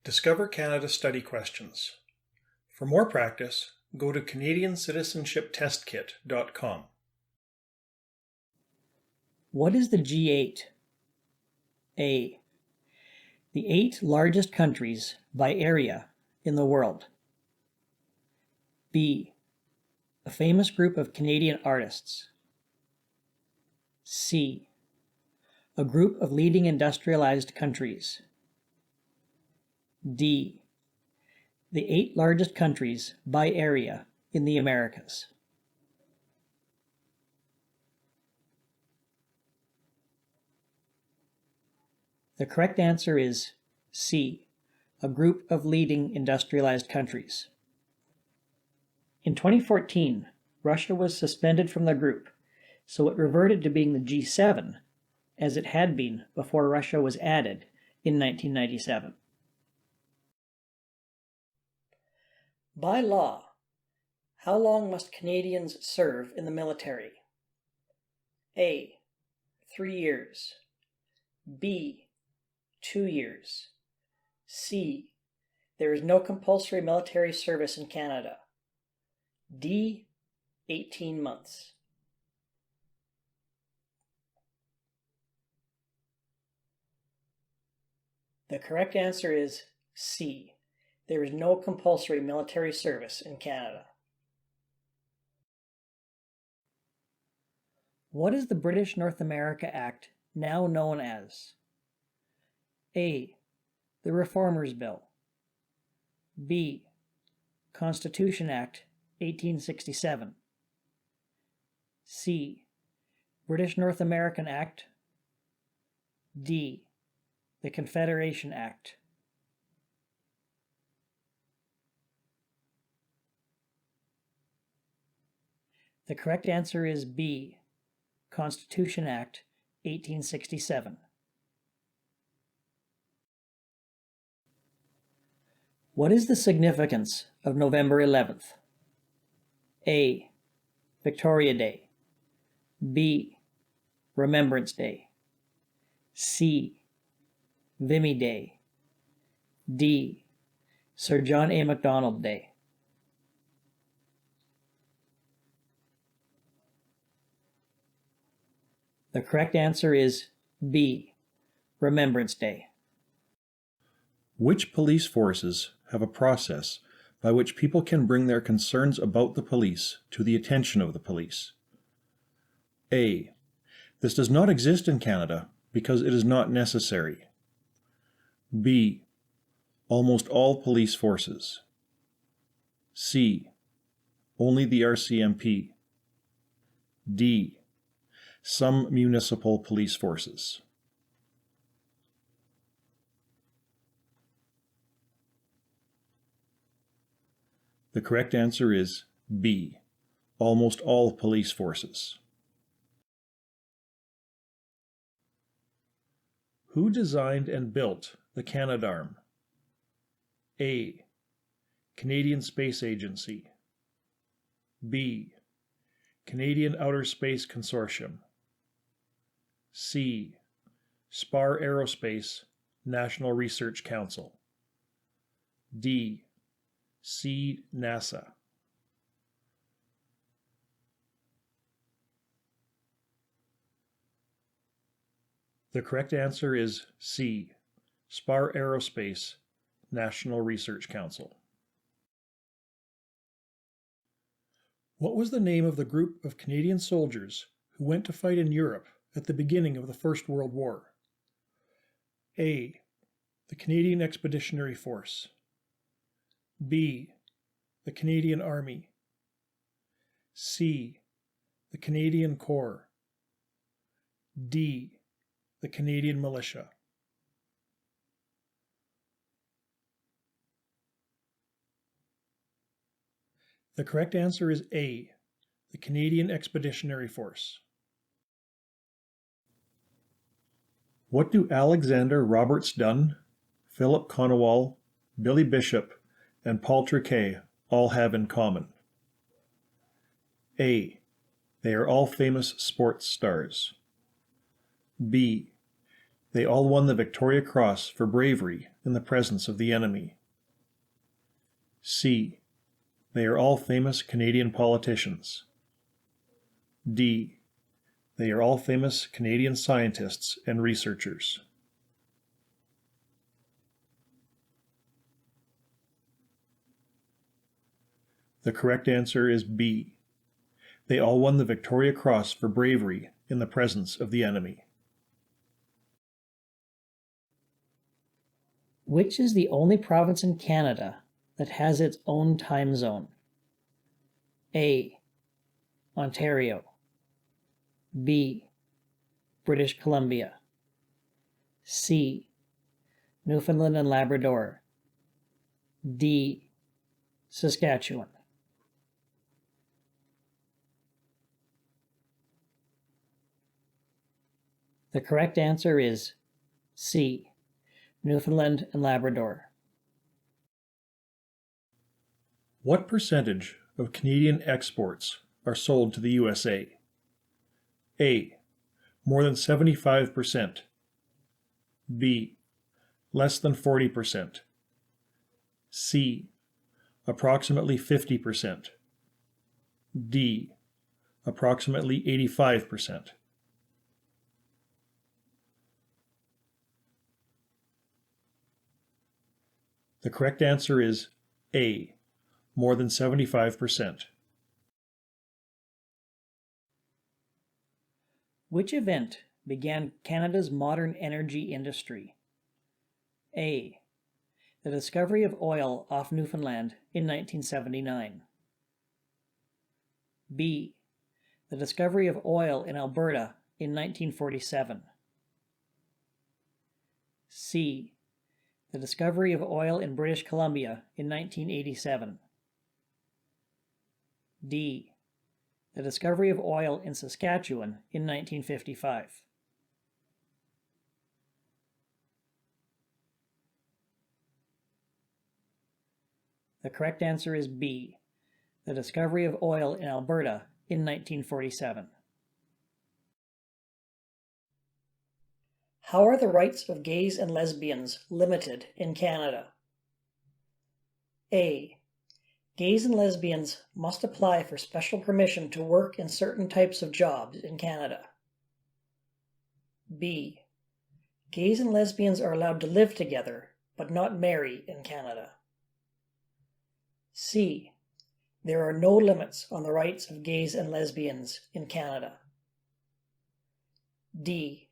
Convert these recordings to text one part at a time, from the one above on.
Discover Canada Study Questions. For more practice, go to CanadianCitizenshipTestKit.com. What is the G8? A. The 8 largest countries by area in the world. B. A famous group of Canadian artists. C. A group of leading industrialized countries. D. The 8 largest countries by area in the Americas. The correct answer is C. A group of leading industrialized countries. In 2014, Russia was suspended from the group, so it reverted to being the G7, as it had been before Russia was added in 1997. By law, how long must Canadians serve in the military? A. 3 years. B. 2 years. C. There is no compulsory military service in Canada. D. 18 months. The correct answer is C. There is no compulsory military service in Canada. What is the British North America Act now known as? A. The Reformers Bill. B. Constitution Act 1867. C. British North American Act. D. The Confederation Act. The correct answer is B. Constitution Act 1867. What is the significance of November 11th? A. Victoria Day. B. Remembrance Day. C. Vimy Day. D. Sir John A. Macdonald Day. The correct answer is B. Remembrance Day. Which police forces have a process by which people can bring their concerns about the police to the attention of the police? A. This does not exist in Canada because it is not necessary. B. Almost all police forces. C. Only the RCMP. D. Some municipal police forces. The correct answer is B. Almost all police forces. Who designed and built the Canadarm? A. Canadian Space Agency. B. Canadian Outer Space Consortium. C. Spar Aerospace National Research Council. D. C. NASA. The correct answer is C. Spar Aerospace National Research Council. What was the name of the group of Canadian soldiers who went to fight in Europe at the beginning of the First World War? A. The Canadian Expeditionary Force. B. The Canadian Army. C. The Canadian Corps. D. The Canadian Militia. The correct answer is A. The Canadian Expeditionary Force. What do Alexander Roberts Dunn, Philip Conowall, Billy Bishop, and Paul Triquet all have in common? A. They are all famous sports stars. B. They all won the Victoria Cross for bravery in the presence of the enemy. C. They are all famous Canadian politicians. D. They are all famous Canadian scientists and researchers. The correct answer is B. They all won the Victoria Cross for bravery in the presence of the enemy. Which is the only province in Canada that has its own time zone? A. Ontario. B. British Columbia. C. Newfoundland and Labrador. D. Saskatchewan. The correct answer is C. Newfoundland and Labrador. What percentage of Canadian exports are sold to the USA? A. More than 75%. B. Less than 40%. C. Approximately 50%. D. Approximately 85%. The correct answer is A. More than 75%. Which event began Canada's modern energy industry? A. The discovery of oil off Newfoundland in 1979. B. The discovery of oil in Alberta in 1947. C. The discovery of oil in British Columbia in 1987. D. The discovery of oil in Saskatchewan in 1955. The correct answer is B. The discovery of oil in Alberta in 1947. How are the rights of gays and lesbians limited in Canada? A. Gays and lesbians must apply for special permission to work in certain types of jobs in Canada. B. Gays and lesbians are allowed to live together, but not marry in Canada. C. There are no limits on the rights of gays and lesbians in Canada. D.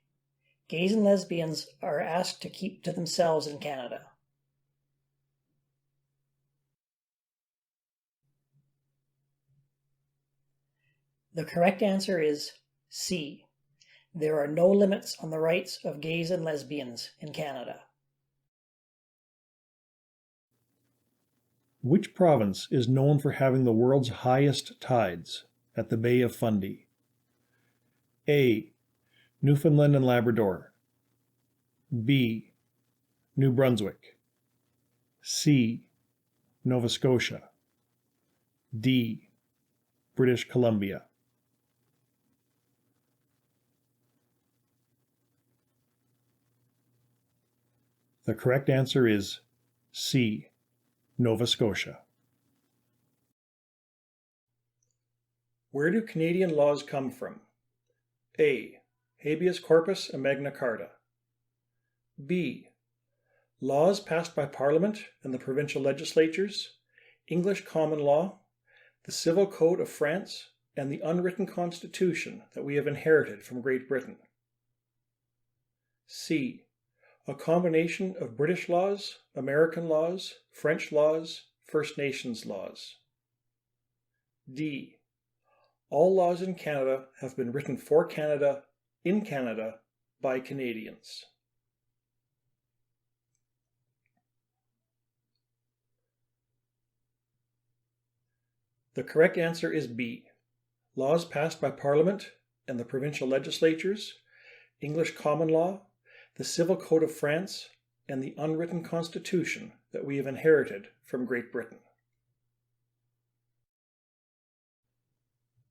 Gays and lesbians are asked to keep to themselves in Canada. The correct answer is C. There are no limits on the rights of gays and lesbians in Canada. Which province is known for having the world's highest tides at the Bay of Fundy? A. Newfoundland and Labrador. B. New Brunswick. C. Nova Scotia. D. British Columbia. The correct answer is C. Nova Scotia. Where do Canadian laws come from? A. Habeas corpus and Magna Carta. B. Laws passed by Parliament and the provincial legislatures, English common law, the Civil Code of France, and the unwritten constitution that we have inherited from Great Britain. C. A combination of British laws, American laws, French laws, First Nations laws. D. All laws in Canada have been written for Canada, in Canada, by Canadians. The correct answer is B. Laws passed by Parliament and the provincial legislatures, English common law, the Civil Code of France, and the unwritten constitution that we have inherited from Great Britain.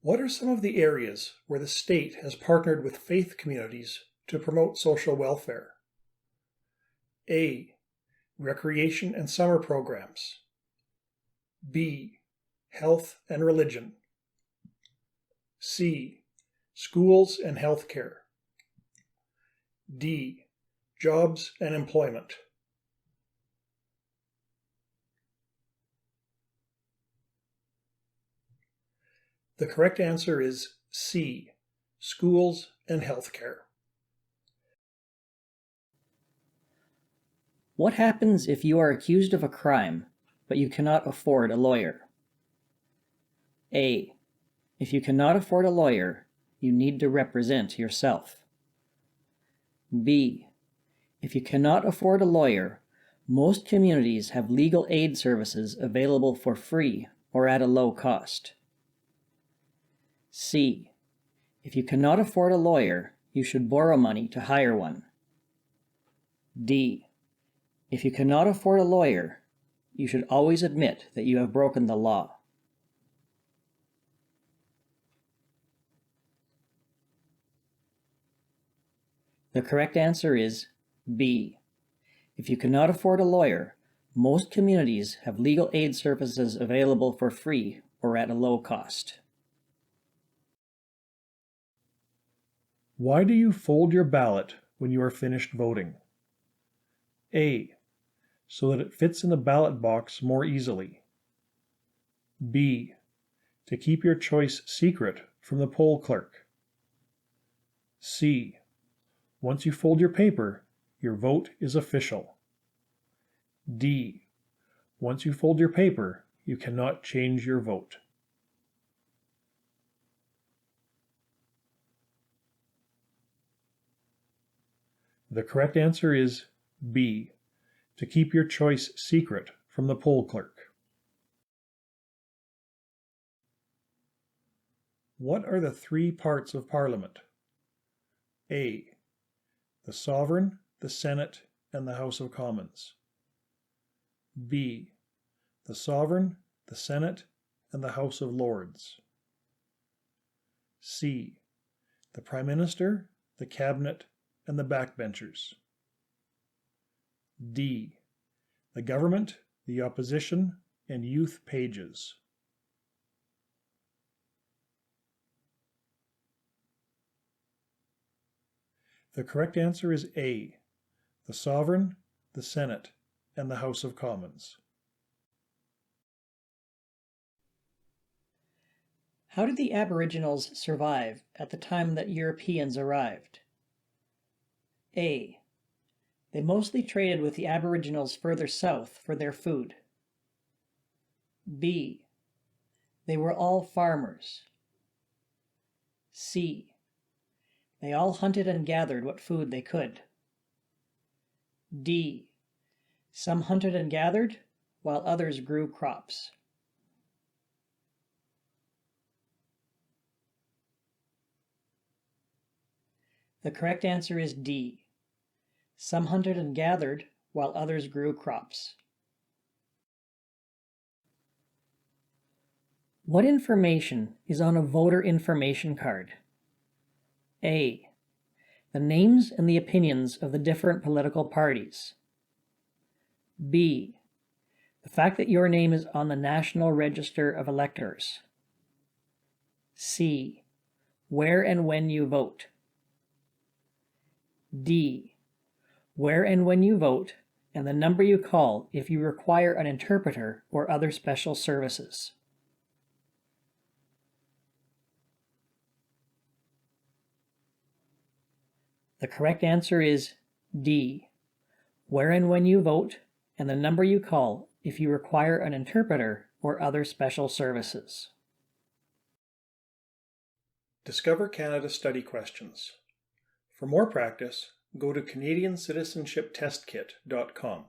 What are some of the areas where the state has partnered with faith communities to promote social welfare? A. Recreation and summer programs. B. Health and religion. C. Schools and healthcare. D. Jobs and employment. The correct answer is C. Schools and healthcare. What happens if you are accused of a crime, but you cannot afford a lawyer? A. If you cannot afford a lawyer, you need to represent yourself. B. If you cannot afford a lawyer, most communities have legal aid services available for free or at a low cost. C. If you cannot afford a lawyer, you should borrow money to hire one. D. If you cannot afford a lawyer, you should always admit that you have broken the law. The correct answer is B. If you cannot afford a lawyer, most communities have legal aid services available for free or at a low cost. Why do you fold your ballot when you are finished voting? A. So that it fits in the ballot box more easily. B. To keep your choice secret from the poll clerk. C. Once you fold your paper, your vote is official. D. Once you fold your paper, you cannot change your vote. The correct answer is B. To keep your choice secret from the poll clerk. What are the three parts of Parliament? A. The Sovereign, the Senate, and the House of Commons. B. The Sovereign, the Senate, and the House of Lords. C. The Prime Minister, the Cabinet, and the backbenchers. D. The Government, the Opposition, and Youth Pages. The correct answer is A. The Sovereign, the Senate, and the House of Commons. How did the Aboriginals survive at the time that Europeans arrived? A. They mostly traded with the Aboriginals further south for their food. B. They were all farmers. C. They all hunted and gathered what food they could. D. Some hunted and gathered, while others grew crops. The correct answer is D. Some hunted and gathered, while others grew crops. What information is on a voter information card? A. The names and the opinions of the different political parties. B. The fact that your name is on the National Register of Electors. C. Where and when you vote. D. Where and when you vote, and the number you call if you require an interpreter or other special services. The correct answer is D. Where and when you vote, and the number you call if you require an interpreter or other special services. Discover Canada Study Questions. For more practice, go to CanadianCitizenshipTestKit.com.